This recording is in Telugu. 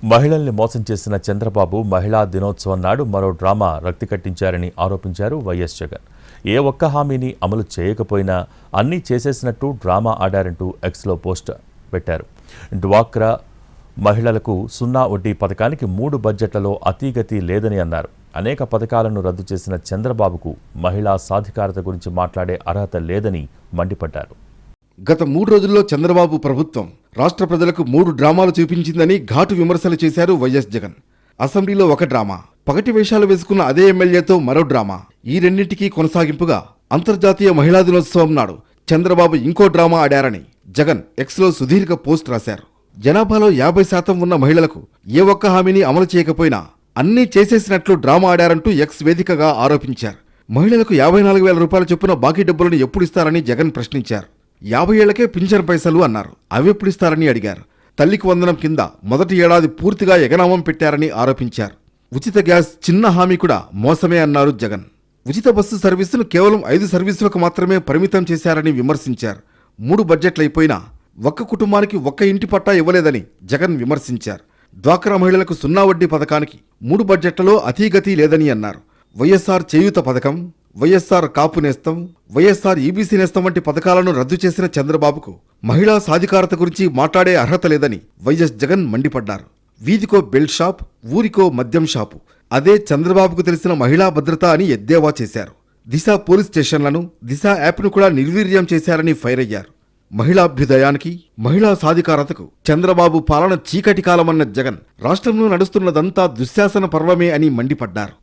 మహిళల్ని మోసం చేసిన చంద్రబాబు మహిళా దినోత్సవం నాడు మరో డ్రామా రక్తి కట్టించారని ఆరోపించారు వైఎస్ జగన్. ఏ ఒక్క హామీని అమలు చేయకపోయినా అన్నీ చేసేసినట్టు డ్రామా ఆడారంటూ ఎక్స్లో పోస్ట్ పెట్టారు. డ్వాక్రా మహిళలకు 0 వడ్డీ పథకానికి 3 బడ్జెట్లలో అతీగతి లేదని అన్నారు. అనేక పథకాలను రద్దు చేసిన చంద్రబాబుకు మహిళా సాధికారత గురించి మాట్లాడే అర్హత లేదని మండిపడ్డారు. గత 3 రోజుల్లో చంద్రబాబు ప్రభుత్వం రాష్ట్ర ప్రజలకు 3 డ్రామాలు చూపించిందని ఘాటు విమర్శలు చేశారు వైఎస్ జగన్. అసెంబ్లీలో ఒక డ్రామా, పగటి వేషాలు వేసుకున్న అదే ఎమ్మెల్యేతో మరో డ్రామా. ఈ రెండింటికి కొనసాగింపుగా అంతర్జాతీయ మహిళా దినోత్సవం నాడు చంద్రబాబు ఇంకో డ్రామా ఆడారని జగన్ ఎక్స్లో సుదీర్ఘ పోస్ట్ రాశారు. జనాభాలో 50% ఉన్న మహిళలకు ఏ ఒక్క హామీని అమలు చేయకపోయినా అన్నీ చేసేసినట్లు డ్రామా ఆడారంటూ ఎక్స్ వేదికగా ఆరోపించారు. మహిళలకు 54,000 రూపాయల చొప్పున బాకీ డబ్బులను ఎప్పుడిస్తారని జగన్ ప్రశ్నించారు. 50 ఏళ్లకే పింఛన్ పైసలు అన్నారు. అవెప్పుడిస్తారని అడిగారు. తల్లికి వందనం కింద మొదటి ఏడాది పూర్తిగా ఎగనామం పెట్టారని ఆరోపించారు. ఉచిత గ్యాస్ చిన్న హామీ కూడా మోసమే అన్నారు జగన్. ఉచిత బస్సు సర్వీసును కేవలం 5 సర్వీసులకు మాత్రమే పరిమితం చేశారని విమర్శించారు. 3 బడ్జెట్లయిపోయినా ఒక్క కుటుంబానికి ఒక్క ఇంటి పట్టా ఇవ్వలేదని జగన్ విమర్శించారు. డ్వాక్రా మహిళలకు 0 వడ్డీ పథకానికి 3 బడ్జెట్లలో అతీగతి లేదని అన్నారు. వైఎస్ఆర్ చేయూత పథకం, వైఎస్ఆర్ కాపు నేస్తం, వైఎస్ఆర్ ఈబీసీ నేస్తం వంటి పథకాలను రద్దు చేసిన చంద్రబాబుకు మహిళా సాధికారత గురించి మాట్లాడే అర్హత లేదని వైఎస్ జగన్ మండిపడ్డారు. వీధికో బెల్ట్ షాప్, ఊరికో మద్యం షాపు, అదే చంద్రబాబుకు తెలిసిన మహిళా భద్రత అని ఎద్దేవా చేశారు. దిశ పోలీస్ స్టేషన్లను, దిశ యాప్ను కూడా నిర్వీర్యం చేశారని ఫైర్ అయ్యారు. మహిళాభ్యుదయానికి, మహిళా సాధికారతకు చంద్రబాబు పాలన చీకటి కాలమన్న జగన్ రాష్ట్రంలో నడుస్తున్నదంతా దుశ్శాసన పర్వమే అని మండిపడ్డారు.